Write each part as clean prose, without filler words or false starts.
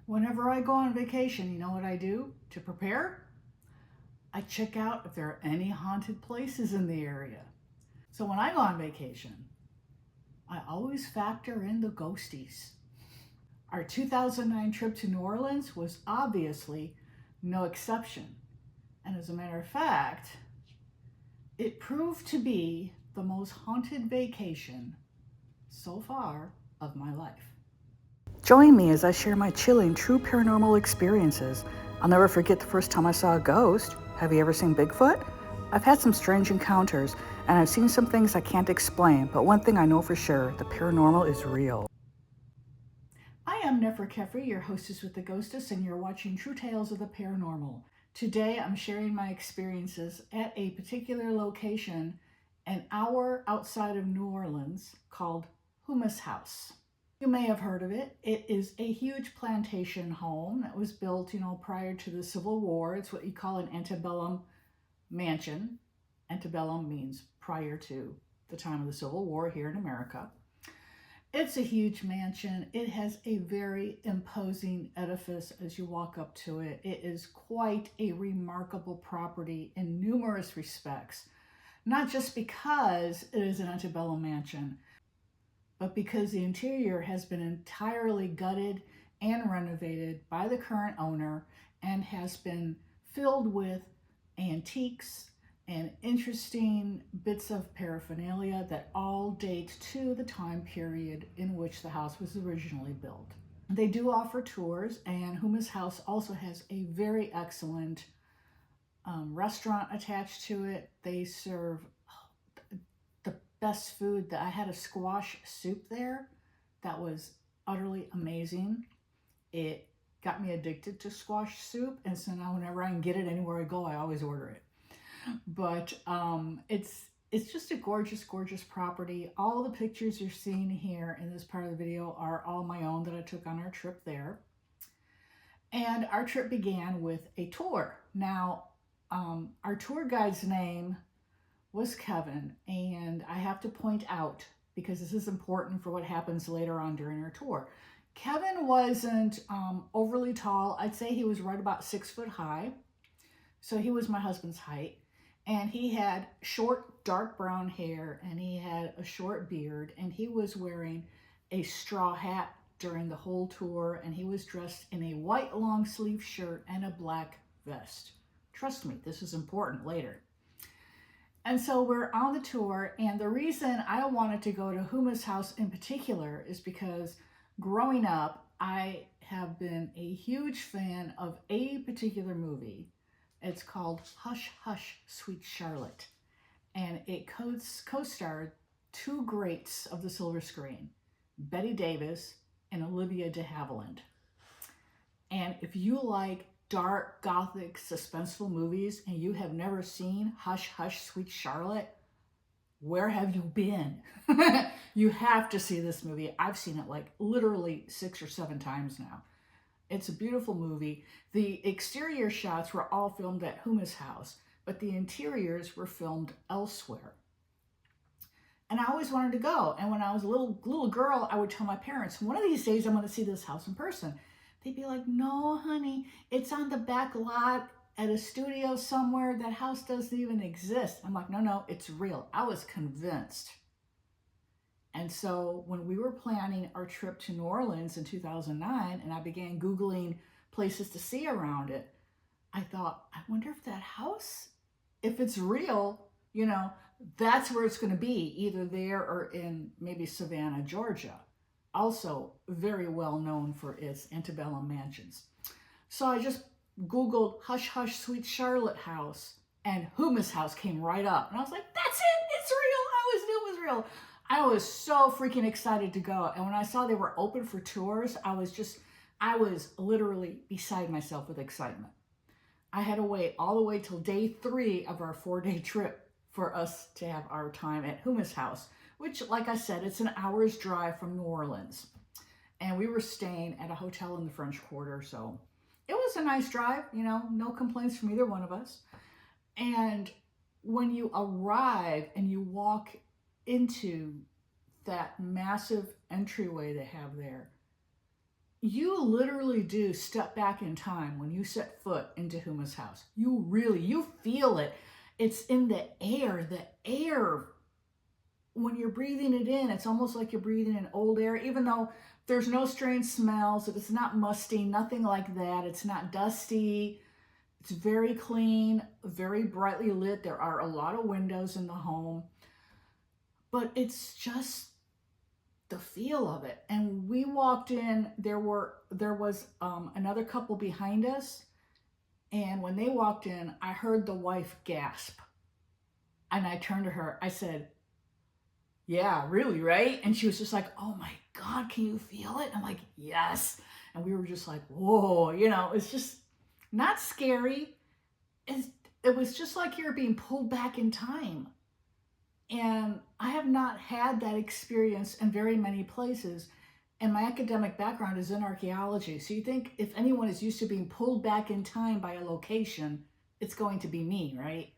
Whenever I go on vacation, you know what I do to prepare? I check out if there are any haunted places in the area. So when I go on vacation, I always factor in the ghosties. Our 2009 trip to New Orleans was obviously no exception. And as a matter of fact, it proved to be the most haunted vacation so far of my life. Join me as I share my chilling, true paranormal experiences. I'll never forget the first time I saw a ghost. Have you ever seen Bigfoot? I've had some strange encounters, and I've seen some things I can't explain, but one thing I know for sure, the paranormal is real. I am Nefer Kefri, your hostess with the Ghostess, and you're watching True Tales of the Paranormal. Today, I'm sharing my experiences at a particular location an hour outside of New Orleans called Houmas House. You may have heard of it. It is a huge plantation home that was built, prior to the Civil War. It's what you call an antebellum mansion. Antebellum means prior to the time of the Civil War here in America. It's a huge mansion. It has a very imposing edifice as you walk up to it. It is quite a remarkable property in numerous respects, not just because it is an antebellum mansion, but because the interior has been entirely gutted and renovated by the current owner and has been filled with antiques and interesting bits of paraphernalia that all date to the time period in which the house was originally built. They do offer tours, and Houmas House also has a very excellent restaurant attached to it. They serve the best food. That I had a squash soup there that was utterly amazing. It got me addicted to squash soup, and so now whenever I can get it anywhere I go, I always order it. But it's just a gorgeous, gorgeous property. All the pictures you're seeing here in this part of the video are all my own that I took on our trip there. And our trip began with a tour. Now, our tour guide's name was Kevin, and I have to point out, because this is important for what happens later on during our tour, Kevin wasn't overly tall. I'd say he was right about 6 foot high. So he was my husband's height. And he had short, dark brown hair, and he had a short beard, and he was wearing a straw hat during the whole tour, and he was dressed in a white long sleeve shirt and a black vest. Trust me, this is important later. And so we're on the tour, and the reason I wanted to go to Houmas House in particular is because growing up, I have been a huge fan of a particular movie. It's called Hush, Hush, Sweet Charlotte. And it co-starred two greats of the silver screen, Bette Davis and Olivia de Havilland. And if you like dark, gothic, suspenseful movies and you have never seen Hush, Hush, Sweet Charlotte, where have you been? You have to see this movie. I've seen it like literally 6 or 7 times now. It's a beautiful movie. The exterior shots were all filmed at Houmas House, but the interiors were filmed elsewhere. And I always wanted to go. And when I was a little girl, I would tell my parents, one of these days I'm going to see this house in person. They'd be like, no, honey, it's on the back lot at a studio somewhere. That house doesn't even exist. I'm like, no, it's real. I was convinced. And so when we were planning our trip to New Orleans in 2009, and I began Googling places to see around it, I thought, I wonder if that house, if it's real, that's where it's going to be, either there or in maybe Savannah, Georgia. Also very well known for its antebellum mansions. So I just Googled Hush Hush Sweet Charlotte House, and Houmas House came right up. And I was like, that's it, it's real. I always knew it was real. I was so freaking excited to go. And when I saw they were open for tours, I was literally beside myself with excitement. I had to wait all the way till day 3 of our 4-day trip for us to have our time at Houmas House, which, like I said, it's an hour's drive from New Orleans. And we were staying at a hotel in the French Quarter, so it was a nice drive, no complaints from either one of us. And when you arrive and you walk into that massive entryway they have there, you literally do step back in time when you set foot into Houmas House. You feel it. It's in the air. The air, when you're breathing it in, it's almost like you're breathing in old air, even though there's no strange smells. It's not musty, nothing like that. It's not dusty. It's very clean, very brightly lit. There are a lot of windows in the home, but it's just the feel of it. And we walked in, there was another couple behind us, and when they walked in, I heard the wife gasp, and I turned to her. I said, "Yeah, really, right?" And she was just like, "Oh my God, can you feel it?" I'm like, "Yes." And we were just like, "Whoa," it's just not scary. It was just like you're being pulled back in time. And I have not had that experience in very many places. And my academic background is in archaeology. So you think if anyone is used to being pulled back in time by a location, it's going to be me, right?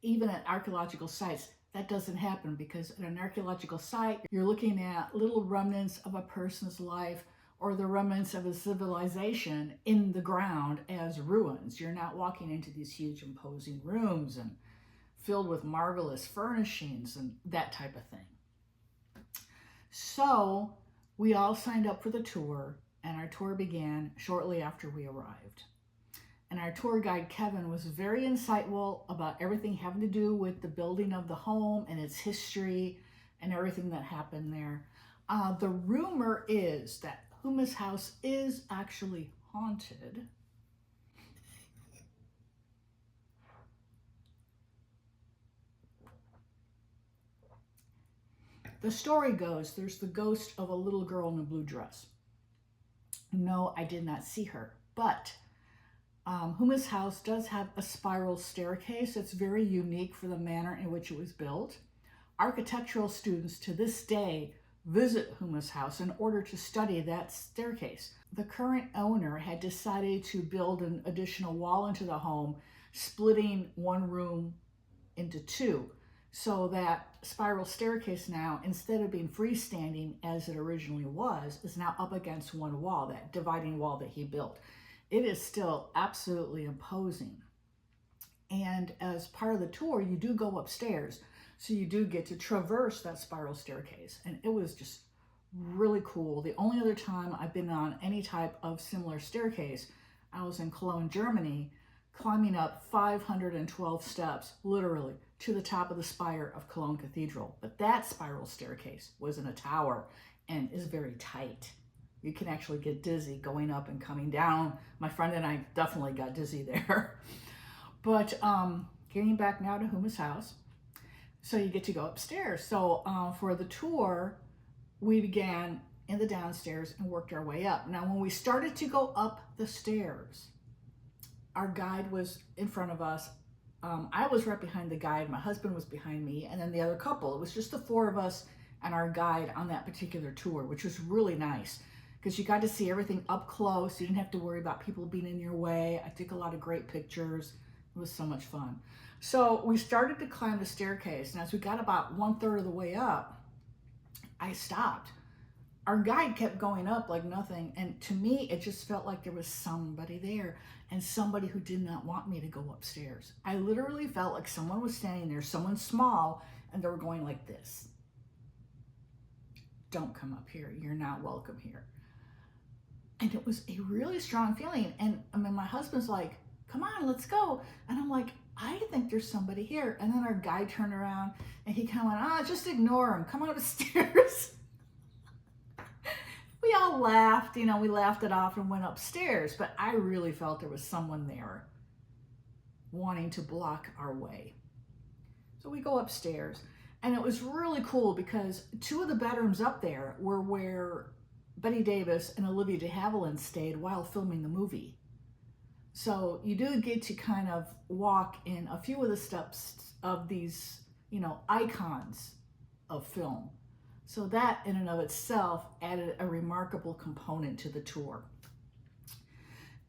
Even at archaeological sites, that doesn't happen, because at an archaeological site, you're looking at little remnants of a person's life or the remnants of a civilization in the ground as ruins. You're not walking into these huge imposing rooms and filled with marvelous furnishings and that type of thing. So we all signed up for the tour, and our tour began shortly after we arrived. And our tour guide, Kevin, was very insightful about everything having to do with the building of the home and its history and everything that happened there. The rumor is that Houmas House is actually haunted. The story goes, there's the ghost of a little girl in a blue dress. No, I did not see her, but Houmas House does have a spiral staircase that's very unique for the manner in which it was built. Architectural students to this day visit Houmas House in order to study that staircase. The current owner had decided to build an additional wall into the home, splitting one room into two. So that spiral staircase now, instead of being freestanding as it originally was, is now up against one wall, that dividing wall that he built. It is still absolutely imposing. And as part of the tour, you do go upstairs. So you do get to traverse that spiral staircase. And it was just really cool. The only other time I've been on any type of similar staircase, I was in Cologne, Germany, climbing up 512 steps, literally, to the top of the spire of Cologne Cathedral. But that spiral staircase was in a tower and is very tight. You can actually get dizzy going up and coming down. My friend and I definitely got dizzy there. But getting back now to Houmas House. So you get to go upstairs. So for the tour, we began in the downstairs and worked our way up. Now, when we started to go up the stairs, our guide was in front of us. I was right behind the guide. My husband was behind me, and then the other couple. It was just the four of us and our guide on that particular tour, which was really nice because you got to see everything up close. You didn't have to worry about people being in your way. I took a lot of great pictures. It was so much fun. So we started to climb the staircase, and as we got about 1/3 of the way up, I stopped. Our guide kept going up like nothing, and to me, it just felt like there was somebody there, and somebody who did not want me to go upstairs. I literally felt like someone was standing there, someone small, and they were going like this. Don't come up here. You're not welcome here. And it was a really strong feeling. And I mean, my husband's like, come on, let's go. And I'm like, I think there's somebody here. And then our guide turned around and he kind of went, just ignore him. Come on upstairs. We all laughed, we laughed it off and went upstairs. But I really felt there was someone there wanting to block our way. So we go upstairs. And it was really cool because 2 of the bedrooms up there were where Bette Davis and Olivia de Havilland stayed while filming the movie. So you do get to kind of walk in a few of the steps of these, icons of film. So that in and of itself added a remarkable component to the tour.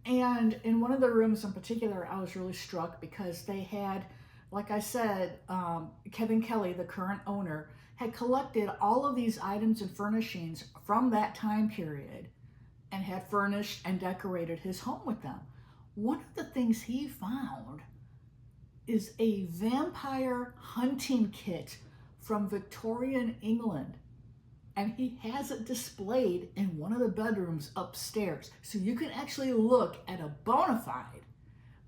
And in one of the rooms in particular, I was really struck because they had, like I said, Kevin Kelly, the current owner, had collected all of these items and furnishings from that time period and had furnished and decorated his home with them. One of the things he found is a vampire hunting kit from Victorian England. And he has it displayed in one of the bedrooms upstairs. So you can actually look at a bona fide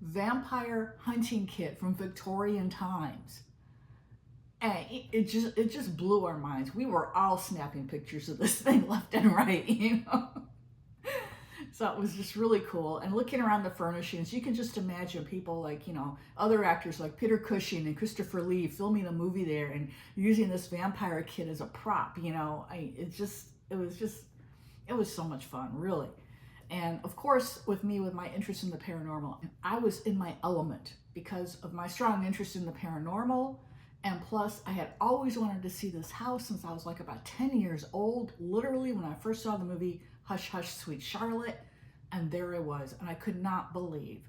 vampire hunting kit from Victorian times. And it just blew our minds. We were all snapping pictures of this thing left and right, you know. So it was just really cool. And looking around the furnishings, you can just imagine people like, you know, other actors like Peter Cushing and Christopher Lee filming a movie there and using this vampire kit as a prop, you know. It was so much fun, really. And of course, with my interest in the paranormal, I was in my element because of my strong interest in the paranormal. And plus, I had always wanted to see this house since I was like about 10 years old, literally when I first saw the movie Hush, Hush, Sweet Charlotte. And there I was, and I could not believe.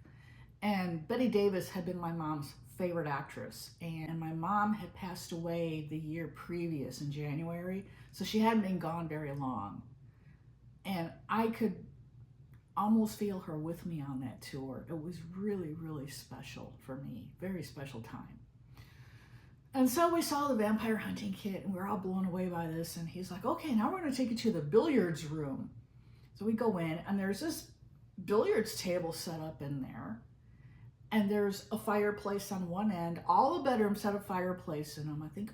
And Bette Davis had been my mom's favorite actress, and my mom had passed away the year previous in January, so she hadn't been gone very long. And I could almost feel her with me on that tour. It was really, really special for me, very special time. And so we saw the vampire hunting kit, and we were all blown away by this, and he's like, okay, now we're going to take you to the billiards room. So we go in, and there's this billiards table set up in there, and there's a fireplace on one end. All the bedrooms had a fireplace in them. I think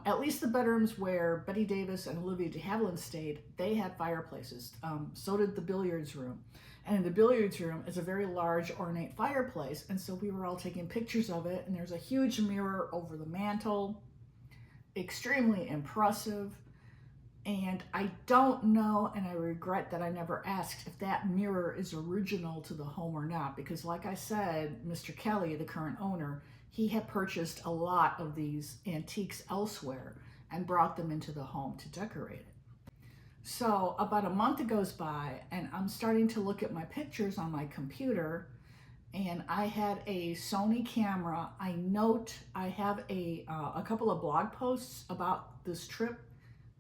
at least the bedrooms where Bette Davis and Olivia de Havilland stayed, they had fireplaces. So did the billiards room. And in the billiards room is a very large ornate fireplace, and so we were all taking pictures of it, and there's a huge mirror over the mantle, extremely impressive. And I don't know, and I regret that I never asked if that mirror is original to the home or not, because like I said, Mr. Kelly, the current owner, he had purchased a lot of these antiques elsewhere and brought them into the home to decorate it. So about a month goes by, and I'm starting to look at my pictures on my computer, and I had a Sony camera. I have a couple of blog posts about this trip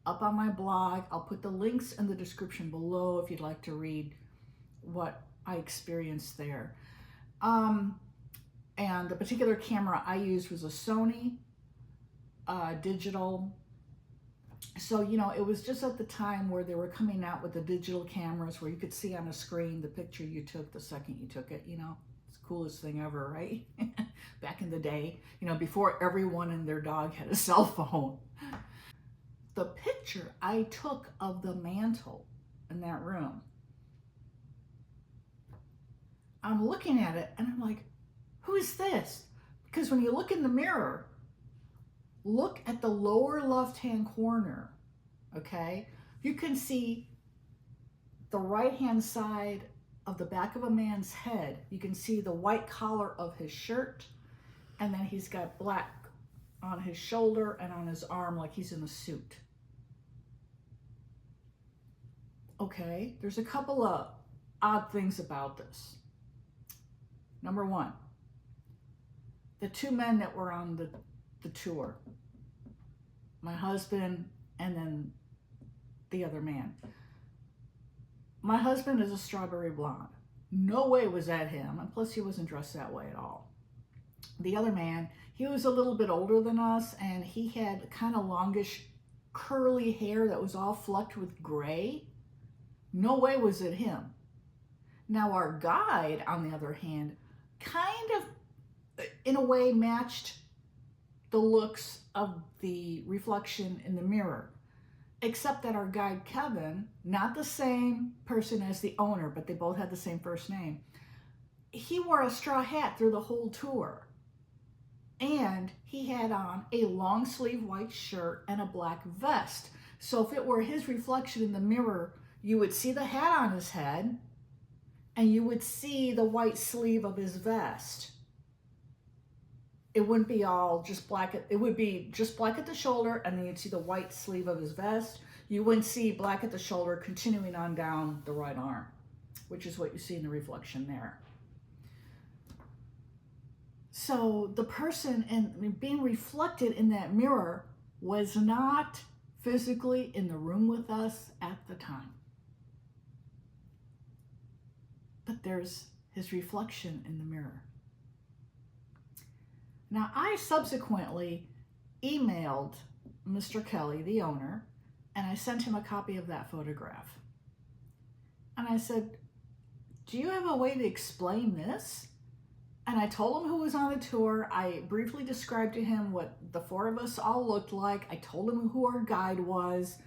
up on my blog. I'll put the links in the description below if you'd like to read what I experienced there. And the particular camera I used was a Sony digital. So, you know, it was just at the time where they were coming out with the digital cameras where you could see on a screen the picture you took the second you took it, you know. It's the coolest thing ever, right? Back in the day, you know, before everyone and their dog had a cell phone. The picture I took of the mantle in that room, I'm looking at it and I'm like, who is this? Because when you look in the mirror, look at the lower left-hand corner, okay? You can see the right-hand side of the back of a man's head. You can see the white collar of his shirt, and then he's got black on his shoulder and on his arm like he's in a suit. Okay, there's a couple of odd things about this. Number one, the two men that were on the tour, my husband and then the other man. My husband is a strawberry blonde. No way was that him, and plus he wasn't dressed that way at all. The other man, he was a little bit older than us, and he had kind of longish curly hair that was all flecked with gray. No way was it him. Now our guide, on the other hand, kind of in a way matched the looks of the reflection in the mirror, except that our guide Kevin, not the same person as the owner, but they both had the same first name, he wore a straw hat through the whole tour, and he had on a long sleeve white shirt and a black vest. So if it were his reflection in the mirror, you would see the hat on his head and you would see the white sleeve of his vest. It wouldn't be all just black. It would be just black at the shoulder, and then you'd see the white sleeve of his vest. You wouldn't see black at the shoulder continuing on down the right arm, which is what you see in the reflection there. So the person being reflected in that mirror was not physically in the room with us at the time. but there's his reflection in the mirror. Now, I subsequently emailed Mr. Kelly, the owner, and I sent him a copy of that photograph. And I said, do you have a way to explain this? And I told him who was on the tour. I briefly described to him what the four of us all looked like. I told him who our guide was.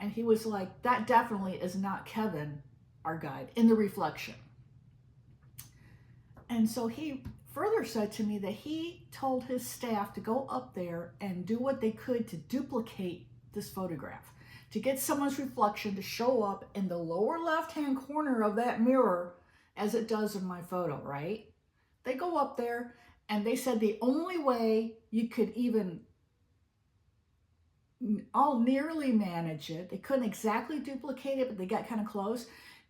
And he was like, that definitely is not Kevin, our guide, in the reflection. And so he further said to me that he told his staff to go up there and do what they could to duplicate this photograph, to get someone's reflection to show up in the lower left-hand corner of that mirror as it does in my photo, right? They go up there and they said the only way you could even all nearly manage it, they couldn't exactly duplicate it, but they got kind of close,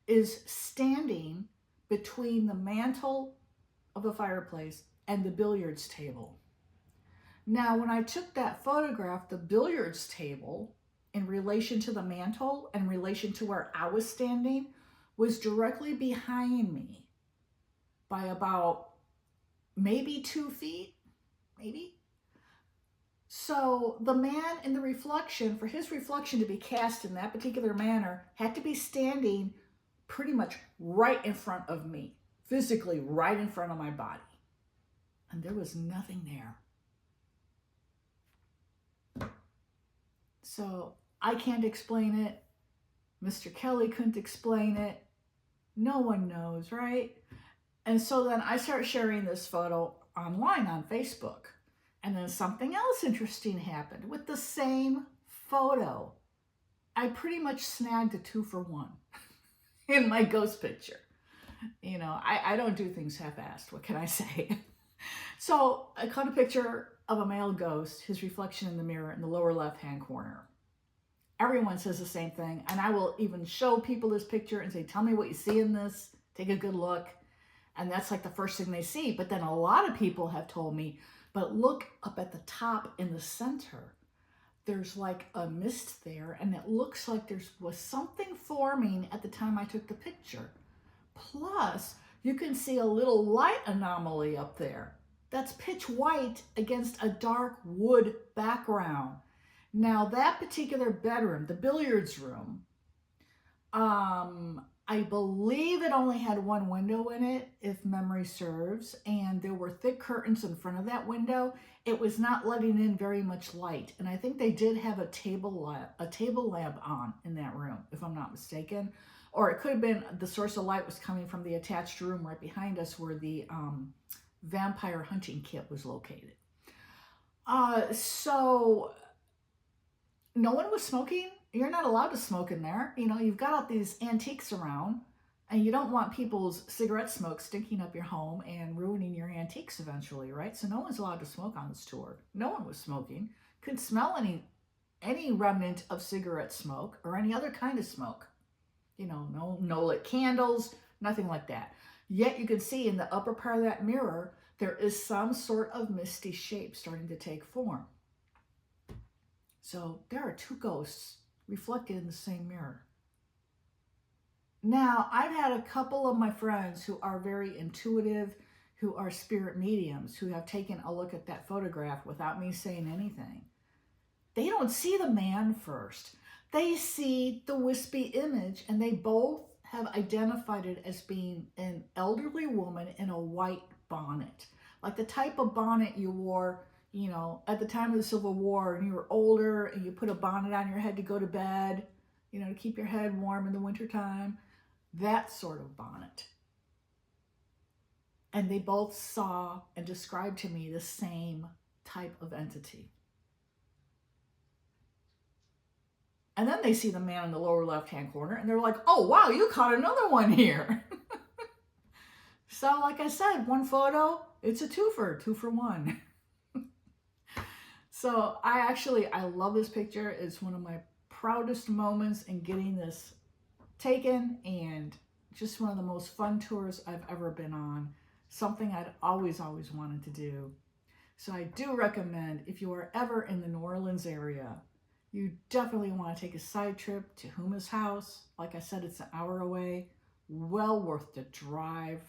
is standing between the mantle of the fireplace and the billiards table. Now, when I took that photograph, the billiards table, in relation to the mantle and in relation to where I was standing, was directly behind me by about maybe 2 feet, maybe. So the man in the reflection, for his reflection to be cast in that particular manner, had to be standing pretty much right in front of me, physically right in front of my body. And there was nothing there. So I can't explain it. Mr. Kelly couldn't explain it. No one knows, right? And so then I start sharing this photo online on Facebook. And then something else interesting happened with the same photo. I pretty much snagged a 2-for-1 in my ghost picture. You know, I don't do things half-assed. What can I say? So I caught a picture of a male ghost, his reflection in the mirror in the lower left-hand corner. Everyone says the same thing. And I will even show people this picture and say, tell me what you see in this. Take a good look. And that's like the first thing they see. But then a lot of people have told me, but look up at the top in the center. There's like a mist there, and it looks like there was something forming at the time I took the picture. Plus, you can see a little light anomaly up there. That's pitch white against a dark wood background. Now, that particular bedroom, the billiards room, I believe it only had one window in it, if memory serves, and there were thick curtains in front of that window. It was not letting in very much light, and I think they did have a table lamp on in that room, if I'm not mistaken. Or it could have been the source of light was coming from the attached room right behind us where the vampire hunting kit was located. So no one was smoking. You're not allowed to smoke in there. You know, you've got all these antiques around, and you don't want people's cigarette smoke stinking up your home and ruining your antiques eventually, right? So no one's allowed to smoke on this tour. No one was smoking. Couldn't smell any remnant of cigarette smoke or any other kind of smoke. You know, no lit candles, nothing like that. Yet you can see in the upper part of that mirror, there is some sort of misty shape starting to take form. So there are 2 ghosts reflected in the same mirror. Now, I've had a couple of my friends who are very intuitive, who are spirit mediums, who have taken a look at that photograph without me saying anything. They don't see the man first. They see the wispy image, and they both have identified it as being an elderly woman in a white bonnet, like the type of bonnet you wore, you know, at the time of the Civil War, and you were older and you put a bonnet on your head to go to bed, you know, to keep your head warm in the wintertime, that sort of bonnet. And they both saw and described to me the same type of entity. And then they see the man in the lower left-hand corner, and they're like, oh, wow, you caught another one here. So like I said, one photo, it's a 2-for-1. So I love this picture. It's one of my proudest moments in getting this taken, and just one of the most fun tours I've ever been on. Something I'd always wanted to do. So I do recommend, if you are ever in the New Orleans area, you definitely want to take a side trip to Houmas House. Like I said, it's an hour away. well worth the drive.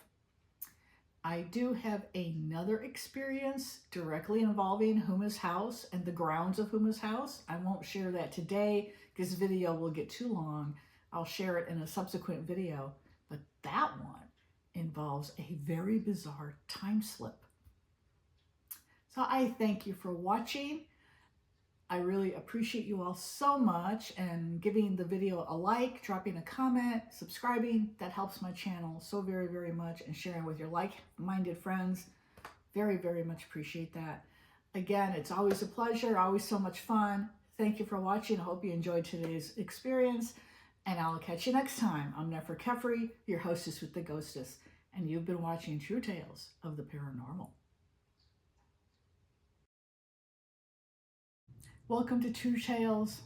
I do have another experience directly involving Houmas House and the grounds of Houmas House. I won't share that today because the video will get too long. I'll share it in a subsequent video. But that one involves a very bizarre time slip. So I thank you for watching. I really appreciate you all so much, and giving the video a like, dropping a comment, subscribing. That helps my channel so very, very much, and sharing with your like-minded friends. Very, very much appreciate that. Again, it's always a pleasure, always so much fun. Thank you for watching. I hope you enjoyed today's experience, and I'll catch you next time. I'm Nefer Kefri, your hostess with the Ghostess, and you've been watching True Tales of the Paranormal. Welcome to True Tales.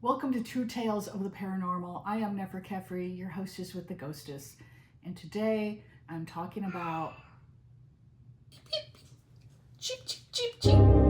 Welcome to True Tales of the Paranormal. I am Nefer Kefri, your hostess with the Ghostess, and today I'm talking about cheep, cheep, cheep, cheep.